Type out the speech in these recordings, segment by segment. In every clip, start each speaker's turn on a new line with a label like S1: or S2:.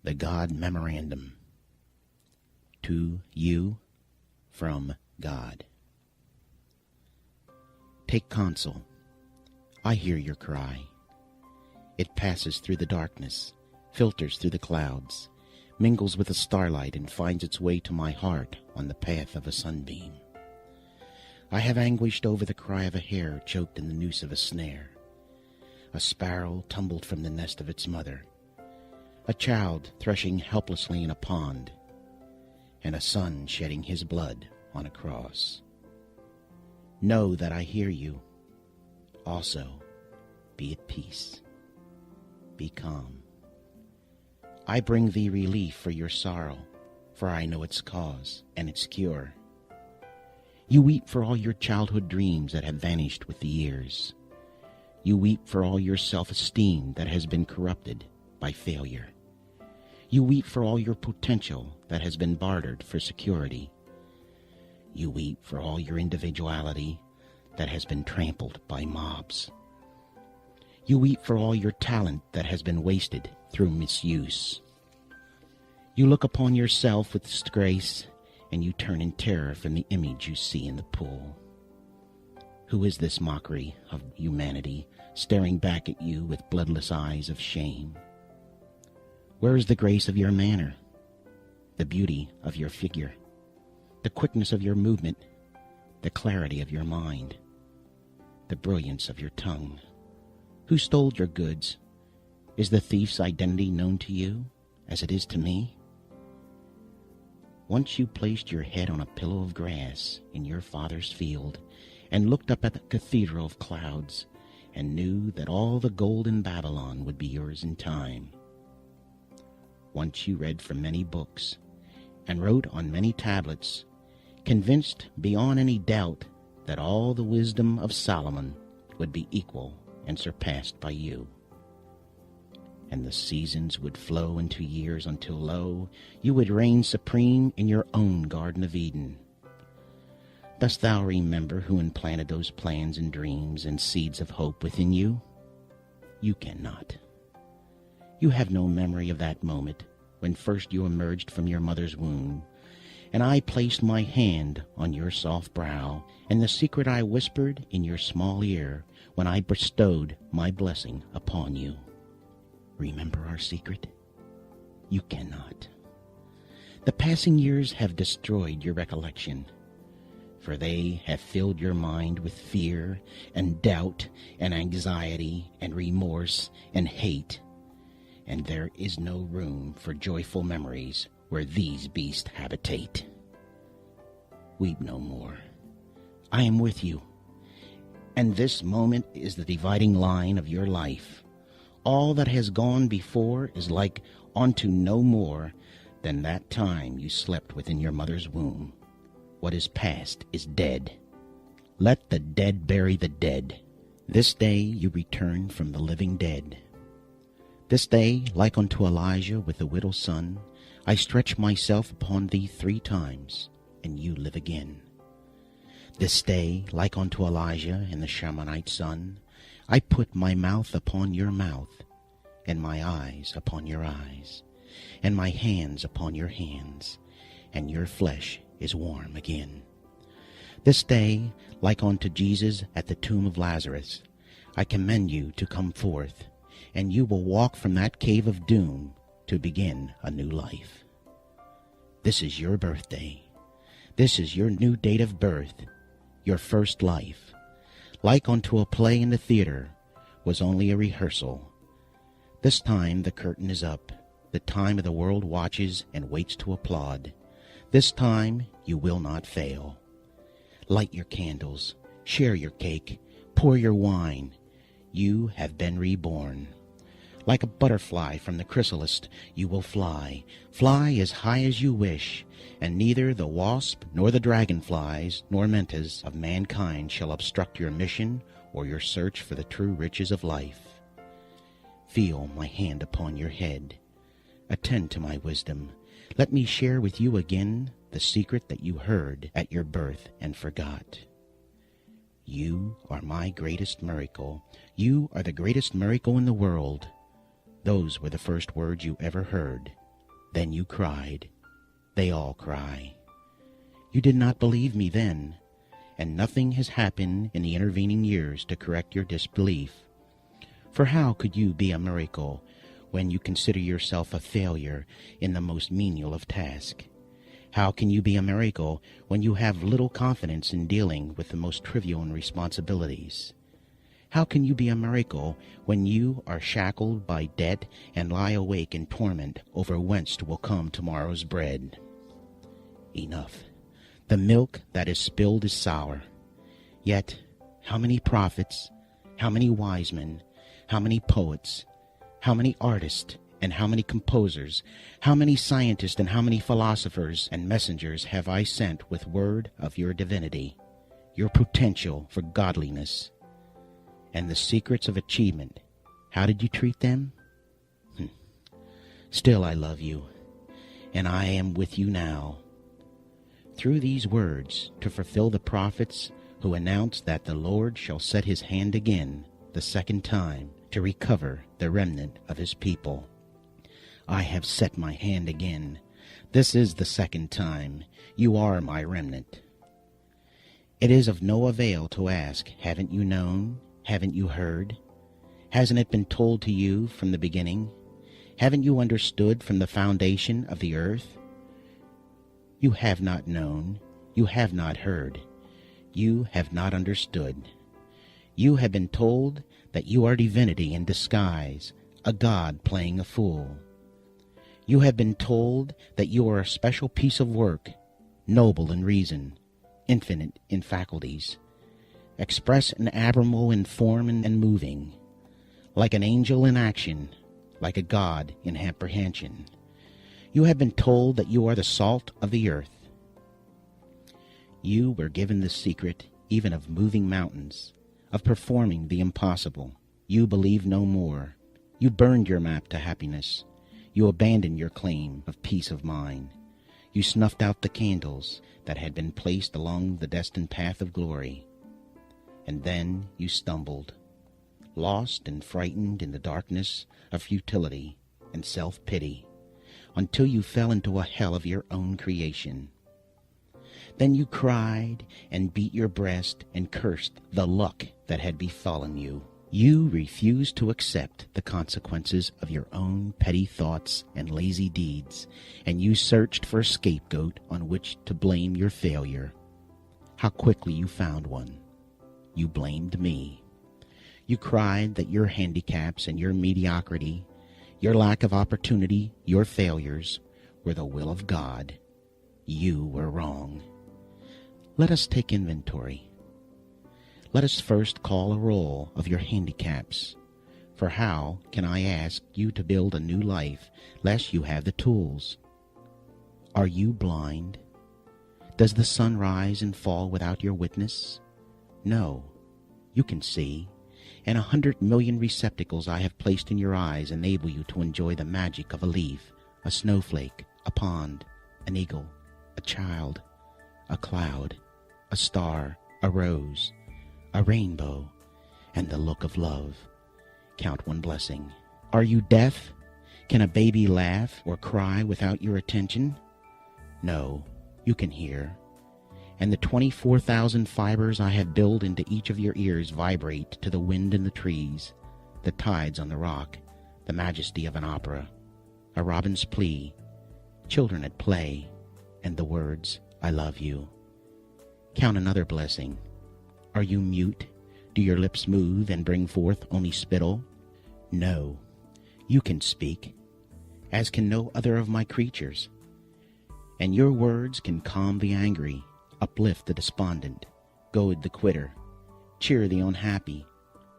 S1: The God Memorandum. To you from God. Take counsel. I hear your cry. It passes through the darkness, filters through the clouds, mingles with the starlight, and finds its way to my heart on the path of a sunbeam. I have anguished over the cry of a hare choked in the noose of a snare, a sparrow tumbled from the nest of its mother, a child threshing helplessly in a pond, and a son shedding his blood on a cross. Know that I hear you. Also, be at peace. Be calm. I bring thee relief for your sorrow, for I know its cause and its cure. You weep for all your childhood dreams that have vanished with the years. You weep for all your self-esteem that has been corrupted by failure. You weep for all your potential that has been bartered for security. You weep for all your individuality that has been trampled by mobs. You weep for all your talent that has been wasted through misuse. You look upon yourself with disgrace, and you turn in terror from the image you see in the pool. Who is this mockery of humanity staring back at you with bloodless eyes of shame? Where is the grace of your manner, the beauty of your figure, the quickness of your movement, the clarity of your mind, the brilliance of your tongue? Who stole your goods? Is the thief's identity known to you, as it is to me? Once you placed your head on a pillow of grass in your father's field, and looked up at the cathedral of clouds, and knew that all the gold in Babylon would be yours in time. Once you read from many books, and wrote on many tablets, convinced beyond any doubt that all the wisdom of Solomon would be equal and surpassed by you. And the seasons would flow into years until, lo, you would reign supreme in your own Garden of Eden. Dost thou remember who implanted those plans and dreams and seeds of hope within you? You cannot. You have no memory of that moment when first you emerged from your mother's womb, and I placed my hand on your soft brow, and the secret I whispered in your small ear when I bestowed my blessing upon you. Remember our secret? You cannot. The passing years have destroyed your recollection, for they have filled your mind with fear and doubt and anxiety and remorse and hate, and there is no room for joyful memories where these beasts habitate. Weep no more. I am with you, and this moment is the dividing line of your life. All that has gone before is like unto no more than that time you slept within your mother's womb. What is past is dead. Let the dead bury the dead. This day you return from the living dead. This day, like unto Elijah with the widow's son, I stretch myself upon thee 3 times, and you live again. This day, like unto Elijah and the Shamanite son, I put my mouth upon your mouth, and my eyes upon your eyes, and my hands upon your hands, and your flesh is warm again. This day, like unto Jesus at the tomb of Lazarus, I commend you to come forth, and you will walk from that cave of doom to begin a new life. This is your birthday. This is your new date of birth, your first life. Like unto a play in the theater, was only a rehearsal. This time the curtain is up. The time of the world watches and waits to applaud. This time you will not fail. Light your candles, share your cake, pour your wine. You have been reborn. Like a butterfly from the chrysalis you will fly. Fly as high as you wish, and neither the wasp nor the dragonflies nor mentas of mankind shall obstruct your mission or your search for the true riches of life. Feel my hand upon your head. Attend to my wisdom. Let me share with you again the secret that you heard at your birth and forgot. You are my greatest miracle. You are the greatest miracle in the world. Those were the first words you ever heard Then you cried. They all cry. You did not believe me then, and nothing has happened in the intervening years to correct your disbelief. For how could you be a miracle when you consider yourself a failure in the most menial of tasks? How can you be a miracle when you have little confidence in dealing with the most trivial responsibilities? How can you be a miracle when you are shackled by debt and lie awake in torment over whence will come tomorrow's bread? Enough. The milk that is spilled is sour. Yet, how many prophets, how many wise men, how many poets, how many artists, and how many composers, how many scientists and how many philosophers and messengers have I sent with word of your divinity, your potential for godliness, and the secrets of achievement? How did you treat them? Still I love you, and I am with you now. Through these words, to fulfill the prophets who announce that the Lord shall set his hand again, the second time, to recover the remnant of his people. I have set my hand again. This is the second time. You are my remnant. It is of no avail to ask, haven't you known? Haven't you heard? Hasn't it been told to you from the beginning? Haven't you understood from the foundation of the earth? You have not known. You have not heard. You have not understood. You have been told that you are divinity in disguise, a god playing a fool. You have been told that you are a special piece of work, noble in reason, infinite in faculties, express and admirable in form and moving, like an angel in action, like a god in apprehension. You have been told that you are the salt of the earth. You were given the secret even of moving mountains, of performing the impossible. You believe no more. You burned your map to happiness. You abandoned your claim of peace of mind. You snuffed out the candles that had been placed along the destined path of glory. And then you stumbled, lost and frightened in the darkness of futility and self-pity, until you fell into a hell of your own creation. Then you cried and beat your breast and cursed the luck that had befallen you. You refused to accept the consequences of your own petty thoughts and lazy deeds, and you searched for a scapegoat on which to blame your failure. How quickly you found one. You blamed me. You cried that your handicaps and your mediocrity, your lack of opportunity, your failures, were the will of God. You were wrong. Let us take inventory. Let us first call a roll of your handicaps. For how can I ask you to build a new life lest you have the tools? Are you blind? Does the sun rise and fall without your witness? No, you can see, and 100 million receptacles I have placed in your eyes enable you to enjoy the magic of a leaf, a snowflake, a pond, an eagle, a child, a cloud, a star, a rose, a rainbow, and the look of love. Count one blessing. Are you deaf? Can a baby laugh or cry without your attention? No, you can hear. And the 24,000 fibers I have built into each of your ears vibrate to the wind in the trees, the tides on the rock, the majesty of an opera, a robin's plea, children at play, and the words, I love you. Count another blessing. Are you mute? Do your lips move and bring forth only spittle? No, you can speak, as can no other of my creatures. And your words can calm the angry, uplift the despondent, goad the quitter, cheer the unhappy,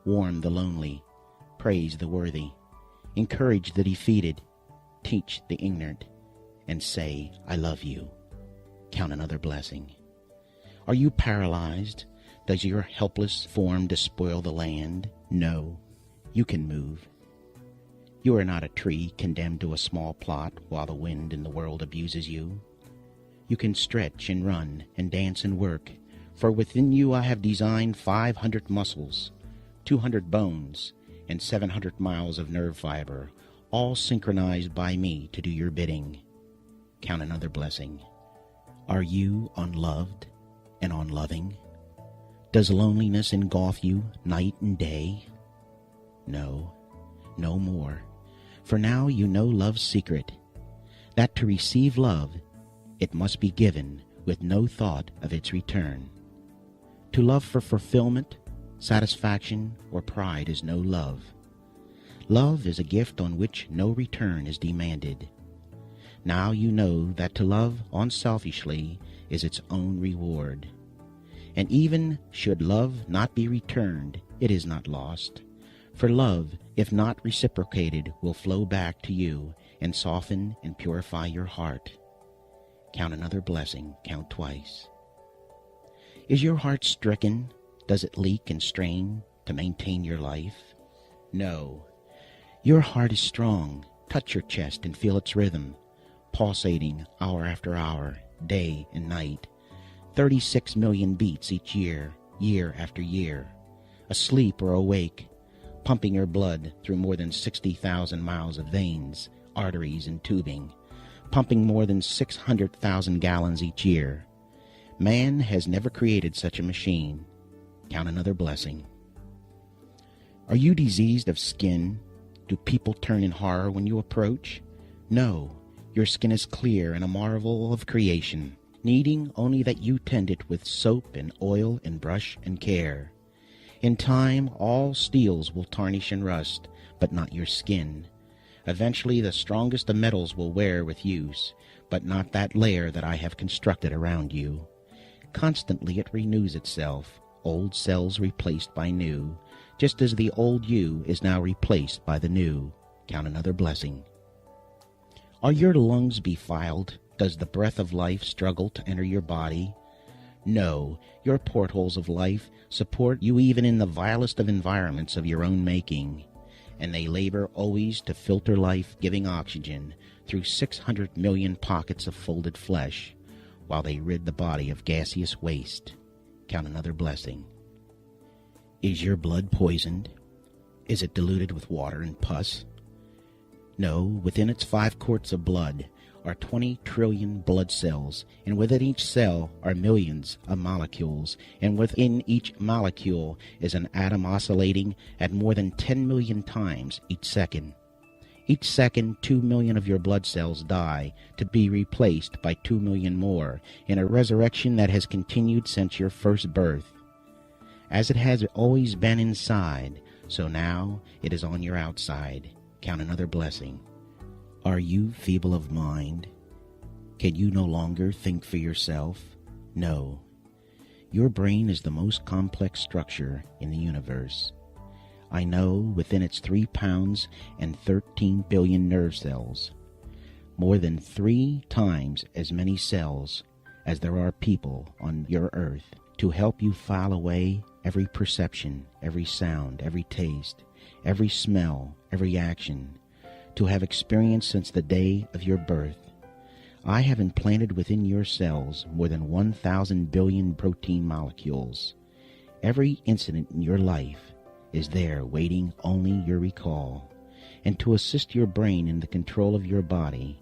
S1: warm the lonely, praise the worthy, encourage the defeated, teach the ignorant, and say, I love you. Count another blessing. Are you paralyzed? Does your helpless form despoil the land? No, you can move. You are not a tree condemned to a small plot while the wind in the world abuses you. You can stretch and run and dance and work, for within you I have designed 500 muscles, 200 bones, and 700 miles of nerve fiber, all synchronized by me to do your bidding. Count another blessing. Are you unloved and unloving? Does loneliness engulf you night and day? No, no more. For now you know love's secret, that to receive love, it must be given with no thought of its return. To love for fulfillment, satisfaction, or pride is no love. Love is a gift on which no return is demanded. Now you know that to love unselfishly is its own reward. And even should love not be returned, it is not lost. For love, if not reciprocated, will flow back to you and soften and purify your heart. Count another blessing, count twice. Is your heart stricken? Does it leak and strain to maintain your life? No. Your heart is strong. Touch your chest and feel its rhythm, pulsating hour after hour, day and night. 36 million beats each year, year after year. Asleep or awake, pumping your blood through more than 60,000 miles of veins, arteries, and tubing, pumping more than 600,000 gallons each year. Man has never created such a machine. Count another blessing. Are you diseased of skin? Do people turn in horror when you approach? No, your skin is clear and a marvel of creation, needing only that you tend it with soap and oil and brush and care. In time, all steels will tarnish and rust, but not your skin. Eventually, the strongest of metals will wear with use, but not that layer that I have constructed around you. Constantly it renews itself, old cells replaced by new, just as the old you is now replaced by the new. Count another blessing. Are your lungs defiled? Does the breath of life struggle to enter your body? No, your portholes of life support you even in the vilest of environments of your own making, and they labor always to filter life-giving oxygen through 600 million pockets of folded flesh, while they rid the body of gaseous waste. Count another blessing. Is your blood poisoned? Is it diluted with water and pus? No, within its 5 quarts of blood are 20 trillion blood cells, and within each cell are millions of molecules, and within each molecule is an atom oscillating at more than 10 million times each second. Each second, 2 million of your blood cells die to be replaced by 2 million more in a resurrection that has continued since your first birth. As it has always been inside, so now it is on your outside. Count another blessing. Are you feeble of mind? Can you no longer think for yourself? No. Your brain is the most complex structure in the universe. I know within its 3 pounds and 13 billion nerve cells, more than 3 times as many cells as there are people on your earth, to help you file away every perception, every sound, every taste, every smell, every action, to have experienced since the day of your birth. I have implanted within your cells more than 1,000 billion protein molecules. Every incident in your life is there waiting only your recall. And to assist your brain in the control of your body,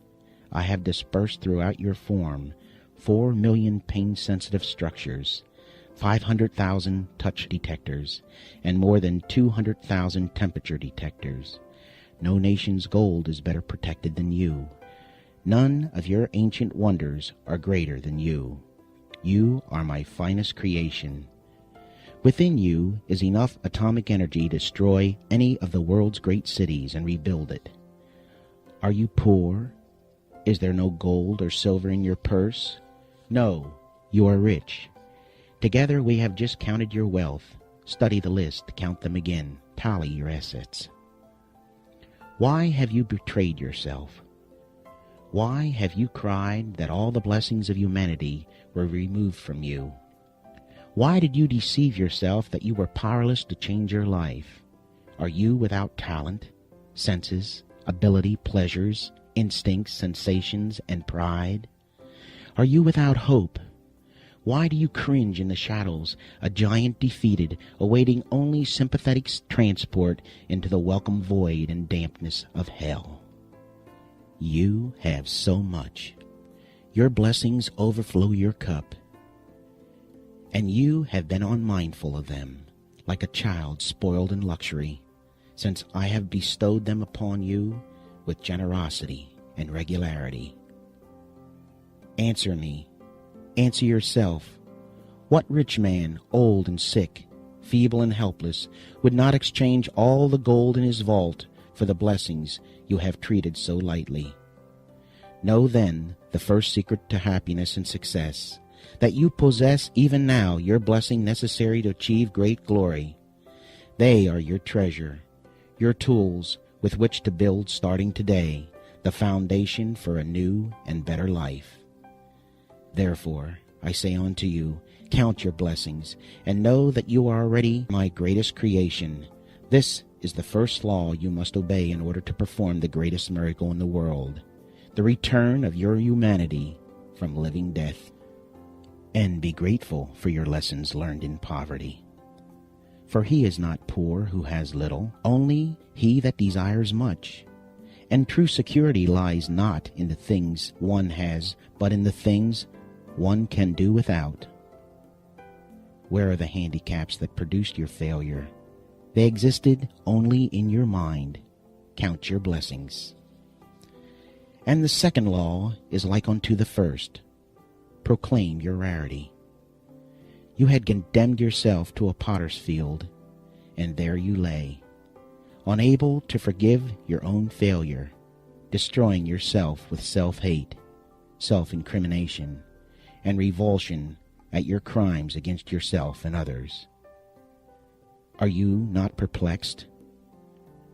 S1: I have dispersed throughout your form 4 million pain-sensitive structures, 500,000 touch detectors, and more than 200,000 temperature detectors. No nation's gold is better protected than you. None of your ancient wonders are greater than you. You are my finest creation. Within you is enough atomic energy to destroy any of the world's great cities and rebuild it. Are you poor? Is there no gold or silver in your purse? No, you are rich. Together we have just counted your wealth. Study the list, count them again, tally your assets. Why have you betrayed yourself? Why have you cried that all the blessings of humanity were removed from you? Why did you deceive yourself that you were powerless to change your life? Are you without talent, senses, ability, pleasures, instincts, sensations, and pride? Are you without hope? Why do you cringe in the shadows, a giant defeated, awaiting only sympathetic transport into the welcome void and dampness of hell? You have so much. Your blessings overflow your cup, and you have been unmindful of them, like a child spoiled in luxury, since I have bestowed them upon you with generosity and regularity. Answer me, answer yourself. What rich man, old and sick, feeble and helpless, would not exchange all the gold in his vault for the blessings you have treated so lightly? Know then the first secret to happiness and success, that you possess even now your blessing necessary to achieve great glory. They are your treasure, your tools with which to build, starting today, the foundation for a new and better life. Therefore, I say unto you, count your blessings, and know that you are already my greatest creation. This is the first law you must obey in order to perform the greatest miracle in the world, the return of your humanity from living death. And be grateful for your lessons learned in poverty. For he is not poor who has little, only he that desires much. And true security lies not in the things one has, but in the things one can do without. Where are the handicaps that produced your failure? They existed only in your mind. Count your blessings. And the second law is like unto the first. Proclaim your rarity. You had condemned yourself to a potter's field, and there you lay, unable to forgive your own failure, destroying yourself with self-hate, self-incrimination, and revulsion at your crimes against yourself and others. Are you not perplexed?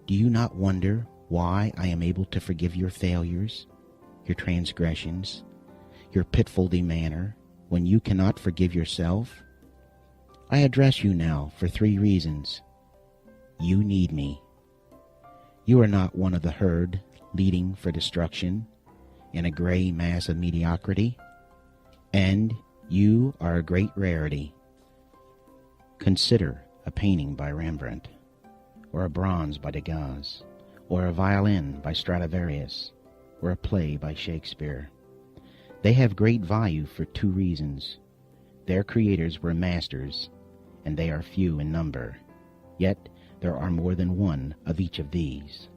S1: Do you not wonder why I am able to forgive your failures, your transgressions, your pitfally manner, when you cannot forgive yourself? I address you now for 3 reasons. You need me. You are not one of the herd leading for destruction in a gray mass of mediocrity, and you are a great rarity. Consider a painting by Rembrandt, or a bronze by Degas, or a violin by Stradivarius, or a play by Shakespeare. They have great value for 2 reasons. Their creators were masters, and they are few in number. Yet there are more than one of each of these.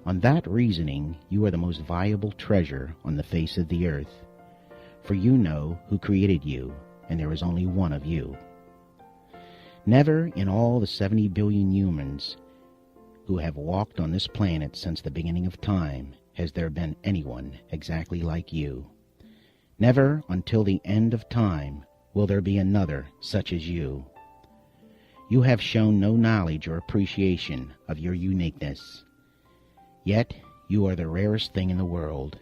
S1: On that reasoning, you are the most valuable treasure on the face of the earth. For you know who created you, and there is only one of you. Never in all the 70 billion humans who have walked on this planet since the beginning of time has there been anyone exactly like you. Never until the end of time will there be another such as you. You have shown no knowledge or appreciation of your uniqueness. Yet you are the rarest thing in the world.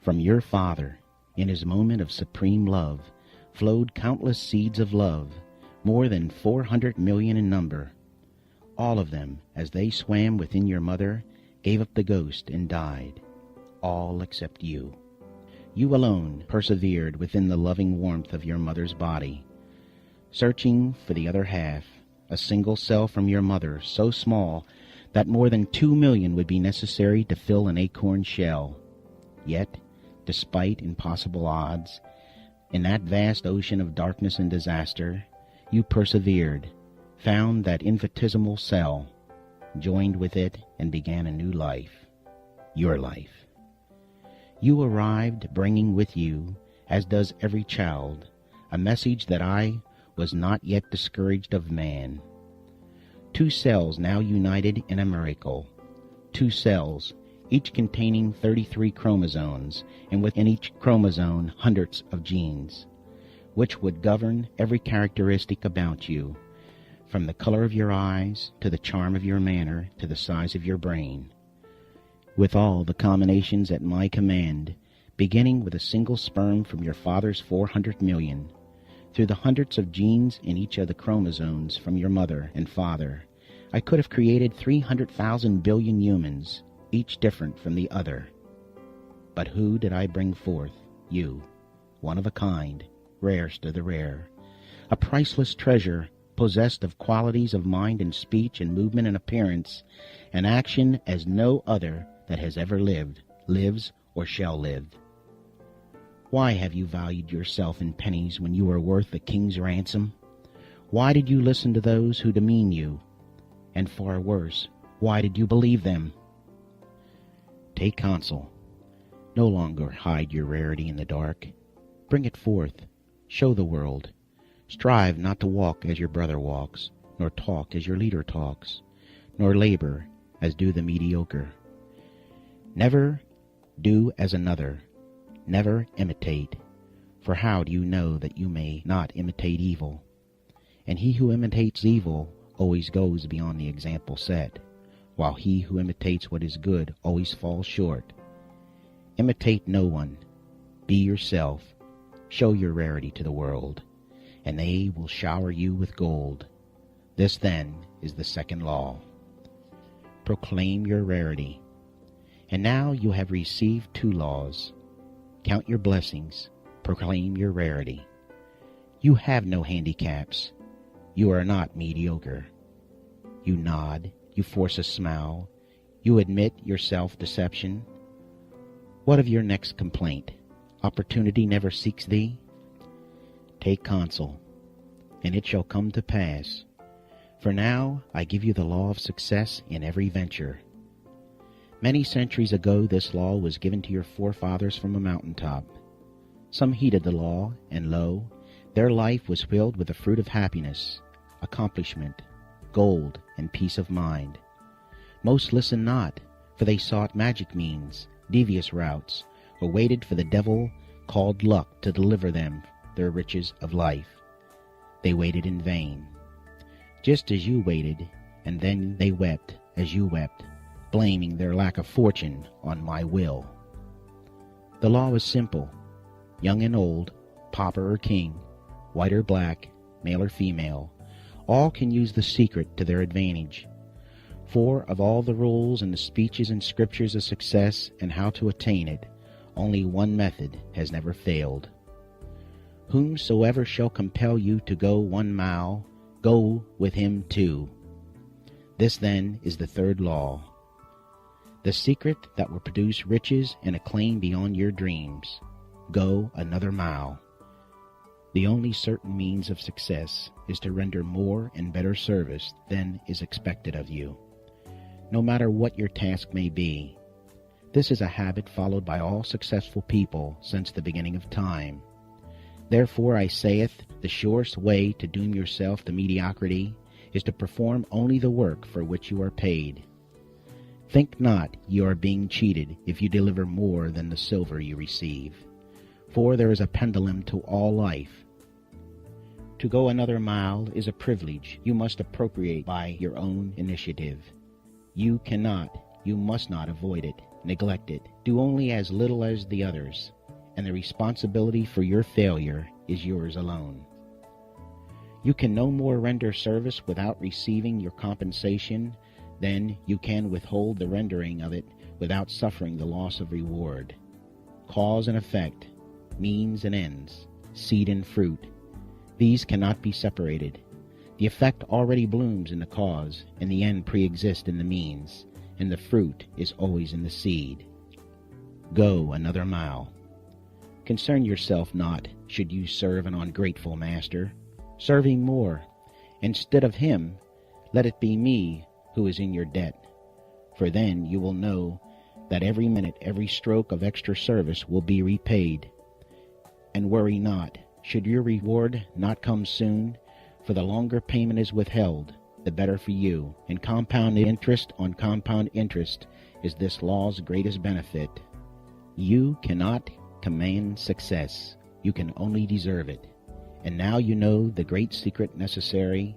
S1: From your Father, in his moment of supreme love, flowed countless seeds of love, more than 400 million in number. All of them, as they swam within your mother, gave up the ghost and died. All except you. You alone persevered within the loving warmth of your mother's body, searching for the other half, a single cell from your mother so small that more than 2 million would be necessary to fill an acorn shell. Yet, despite impossible odds, in that vast ocean of darkness and disaster, you persevered, found that infinitesimal cell, joined with it, and began a new life, your life. You arrived bringing with you, as does every child, a message that I was not yet discouraged of man. 2 cells now united in a miracle. 2 cells, each containing 33 chromosomes, and within each chromosome hundreds of genes, which would govern every characteristic about you, from the color of your eyes, to the charm of your manner, to the size of your brain. With all the combinations at my command, beginning with a single sperm from your father's 400 million, through the hundreds of genes in each of the chromosomes from your mother and father, I could have created 300,000 billion humans, each different from the other. But who did I bring forth? You, one of a kind, rarest of the rare, a priceless treasure, possessed of qualities of mind and speech and movement and appearance and action as no other that has ever lived, lives, or shall live. Why have you valued yourself in pennies when you are worth a king's ransom? Why did you listen to those who demean you? And far worse, why did you believe them? Take counsel. No longer hide your rarity in the dark. Bring it forth. Show the world. Strive not to walk as your brother walks, nor talk as your leader talks, nor labor as do the mediocre. Never do as another. Never imitate. For how do you know that you may not imitate evil? And he who imitates evil always goes beyond the example set, while he who imitates what is good always falls short. Imitate no one. Be yourself. Show your rarity to the world, and they will shower you with gold. This, then, is the second law. Proclaim your rarity. And now you have received 2 laws. Count your blessings. Proclaim your rarity. You have no handicaps. You are not mediocre. You nod. You force a smile. You admit your self-deception. What of your next complaint? Opportunity never seeks thee? Take counsel, and it shall come to pass. For now I give you the law of success in every venture. Many centuries ago this law was given to your forefathers from a mountaintop. Some heeded the law, and lo, their life was filled with the fruit of happiness, accomplishment, gold, and peace of mind. Most listened not, for they sought magic means, devious routes, or waited for the devil called luck to deliver them their riches of life. They waited in vain. Just as you waited, and then they wept as you wept, blaming their lack of fortune on my will. The law is simple. Young and old, pauper or king, white or black, male or female, all can use the secret to their advantage. For of all the rules and the speeches and scriptures of success and how to attain it, only one method has never failed. Whomsoever shall compel you to go 1 mile, go with him 2. This then is the third law. The secret that will produce riches and acclaim beyond your dreams. Go another mile. The only certain means of success is to render more and better service than is expected of you, no matter what your task may be. This is a habit followed by all successful people since the beginning of time. Therefore I saith, the surest way to doom yourself to mediocrity is to perform only the work for which you are paid. Think not you are being cheated if you deliver more than the silver you receive, for there is a pendulum to all life. To go another mile is a privilege you must appropriate by your own initiative. You must not avoid it, neglect it. Do only as little as the others, and the responsibility for your failure is yours alone. You can no more render service without receiving your compensation than you can withhold the rendering of it without suffering the loss of reward. Cause and effect, means and ends, seed and fruit, these cannot be separated. The effect already blooms in the cause, and the end pre-exists in the means, and the fruit is always in the seed. Go another mile. Concern yourself not, should you serve an ungrateful master. Serve him more. Instead of him, let it be me who is in your debt. For then you will know that every minute, every stroke of extra service will be repaid. And worry not, should your reward not come soon, for the longer payment is withheld, the better for you, and compound interest on compound interest is this law's greatest benefit. You cannot command success, you can only deserve it. And now you know the great secret necessary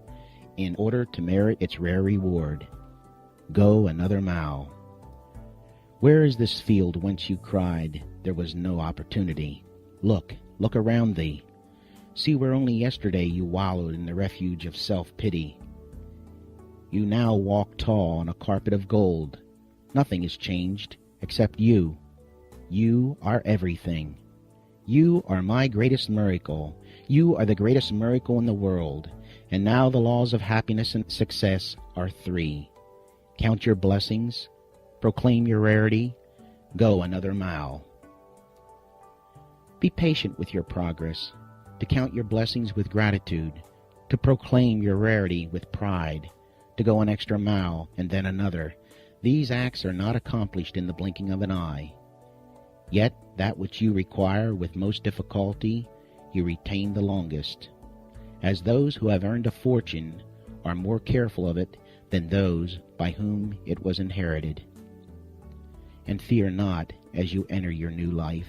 S1: in order to merit its rare reward. Go another mile. Where is this field whence you cried there was no opportunity? Look around thee. See where only yesterday you wallowed in the refuge of self-pity. You now walk tall on a carpet of gold. Nothing is changed except you. You are everything. You are my greatest miracle. You are the greatest miracle in the world. And now the laws of happiness and success are 3. Count your blessings. Proclaim your rarity. Go another mile. Be patient with your progress, to count your blessings with gratitude, to proclaim your rarity with pride, to go an extra mile and then another. These acts are not accomplished in the blinking of an eye. Yet that which you require with most difficulty, you retain the longest, as those who have earned a fortune are more careful of it than those by whom it was inherited. And fear not as you enter your new life.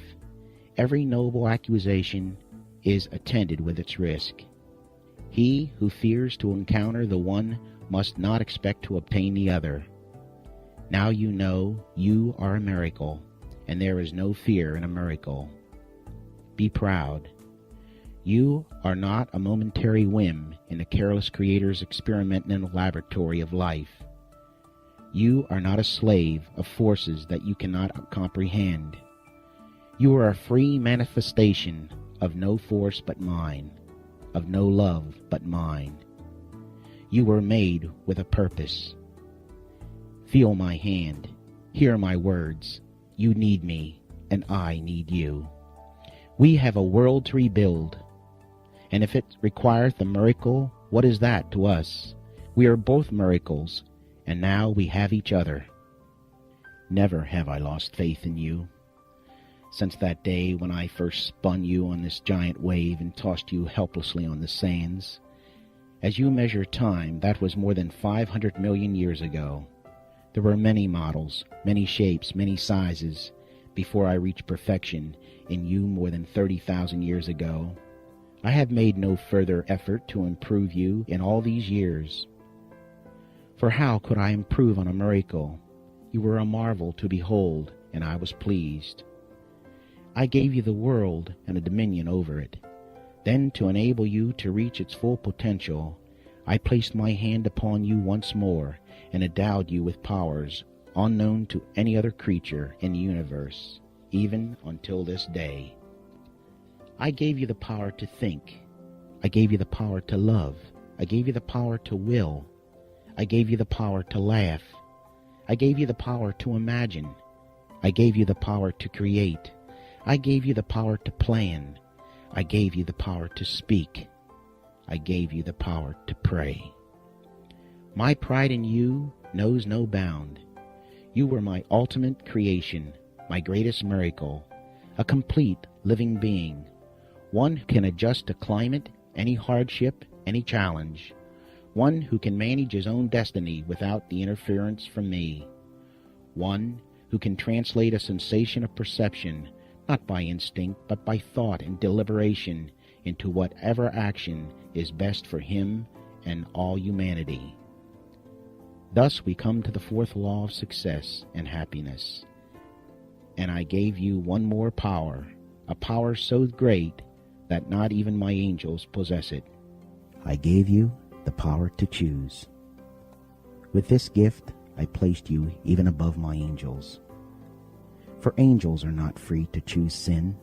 S1: Every noble accusation is attended with its risk. He who fears to encounter the one must not expect to obtain the other. Now you know you are a miracle, and there is no fear in a miracle. Be proud. You are not a momentary whim in the careless Creator's experimental laboratory of life. You are not a slave of forces that you cannot comprehend. You are a free manifestation of no force but mine, of no love but mine. You were made with a purpose. Feel my hand, hear my words. You need me, and I need you. We have a world to rebuild, and if it requireth a miracle, what is that to us? We are both miracles, and now we have each other. Never have I lost faith in you. Since that day when I first spun you on this giant wave and tossed you helplessly on the sands. As you measure time, that was more than 500 million years ago. There were many models, many shapes, many sizes, before I reached perfection in you more than 30,000 years ago. I have made no further effort to improve you in all these years. For how could I improve on a miracle? You were a marvel to behold, and I was pleased. I gave you the world and a dominion over it. Then, to enable you to reach its full potential, I placed my hand upon you once more and endowed you with powers unknown to any other creature in the universe, even until this day. I gave you the power to think. I gave you the power to love. I gave you the power to will. I gave you the power to laugh. I gave you the power to imagine. I gave you the power to create. I gave you the power to plan. I gave you the power to speak. I gave you the power to pray. My pride in you knows no bound. You were my ultimate creation, my greatest miracle, a complete living being, one who can adjust to climate, any hardship, any challenge, one who can manage his own destiny without the interference from me, one who can translate a sensation of perception, not by instinct, but by thought and deliberation, into whatever action is best for him and all humanity. Thus we come to the fourth law of success and happiness. And I gave you one more power, a power so great that not even my angels possess it. I gave you the power to choose. With this gift I placed you even above my angels. For angels are not free to choose sin.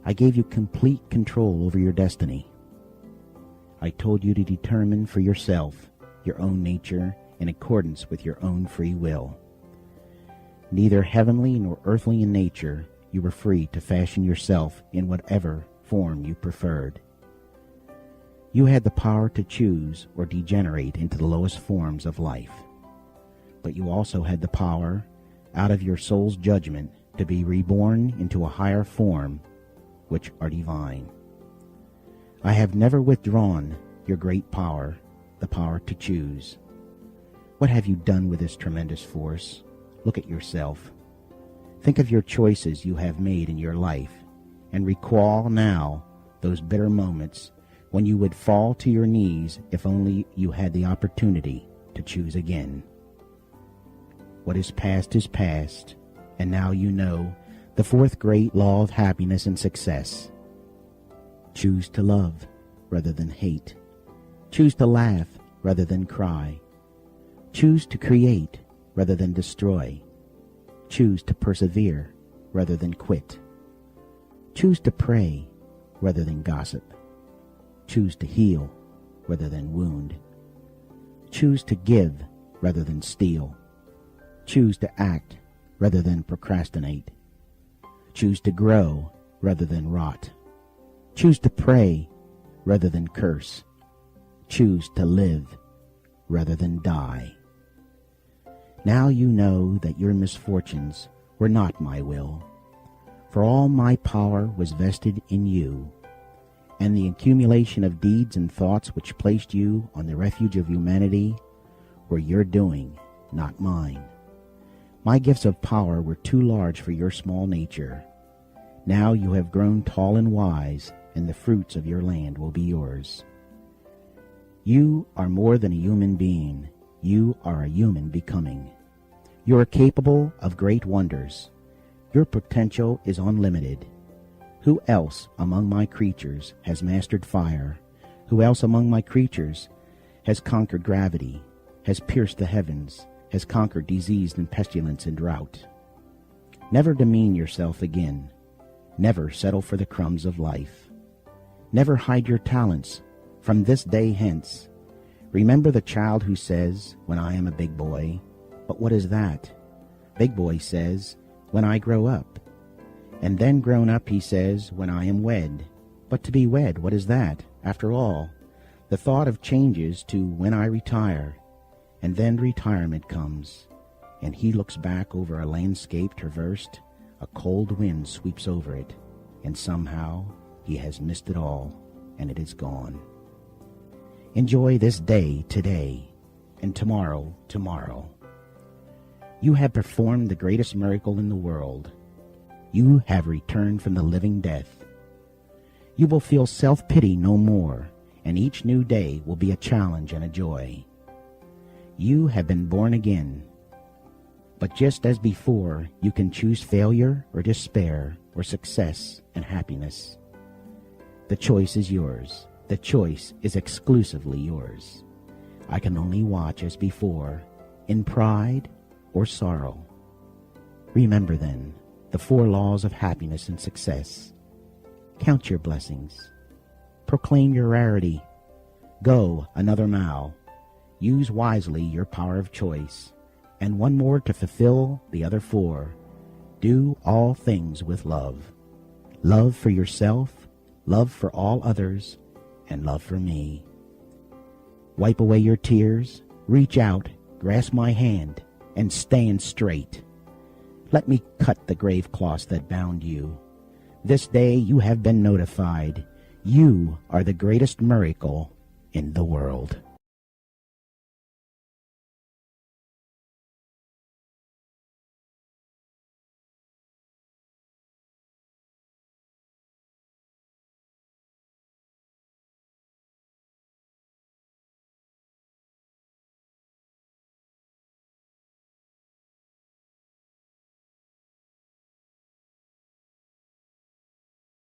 S1: I gave you complete control over your destiny. I told you to determine for yourself your own nature in accordance with your own free will. Neither heavenly nor earthly in nature, you were free to fashion yourself in whatever form you preferred. You had the power to choose or degenerate into the lowest forms of life. But you also had the power, out of your soul's judgment, to be reborn into a higher form, which are divine. I have never withdrawn your great power, the power to choose. What have you done with this tremendous force? Look at yourself. Think of your choices you have made in your life, and recall now those bitter moments when you would fall to your knees if only you had the opportunity to choose again. What is past, and now you know the fourth great law of happiness and success. Choose to love rather than hate. Choose to laugh rather than cry. Choose to create rather than destroy. Choose to persevere rather than quit. Choose to pray rather than gossip. Choose to heal rather than wound. Choose to give rather than steal. Choose to act rather than procrastinate. Choose to grow rather than rot. Choose to pray rather than curse. Choose to live rather than die. Now you know that your misfortunes were not my will, for all my power was vested in you, and the accumulation of deeds and thoughts which placed you on the refuge of humanity were your doing, not mine. My gifts of power were too large for your small nature. Now you have grown tall and wise, and the fruits of your land will be yours. You are more than a human being. You are a human becoming. You are capable of great wonders. Your potential is unlimited. Who else among my creatures has mastered fire? Who else among my creatures has conquered gravity, has pierced the heavens, has conquered disease and pestilence and drought? Never demean yourself again. Never settle for the crumbs of life. Never hide your talents. From this day hence, remember the child who says, "When I am a big boy." But what is that? Big boy says, "When I grow up." And then grown up he says, "When I am wed." But to be wed, what is that? After all, the thought of changes to "when I retire." And then retirement comes, and he looks back over a landscape traversed. A cold wind sweeps over it, and somehow he has missed it all, and it is gone. Enjoy this day today, and tomorrow tomorrow. You have performed the greatest miracle in the world. You have returned from the living death. You will feel self-pity no more, and each new day will be a challenge and a joy. You have been born again. But just as before, you can choose failure or despair, or success and happiness. The choice is yours. The choice is exclusively yours. I can only watch as before, in pride or sorrow. Remember then the 4 laws of happiness and success. Count your blessings. Proclaim your rarity. Go another mile. Use wisely your power of choice. And one more to fulfill the other 4. Do all things with love. Love for yourself, love for all others, and love for me. Wipe away your tears, reach out, grasp my hand, and stand straight. Let me cut the grave cloths that bound you. This day you have been notified. You are the greatest miracle in the world.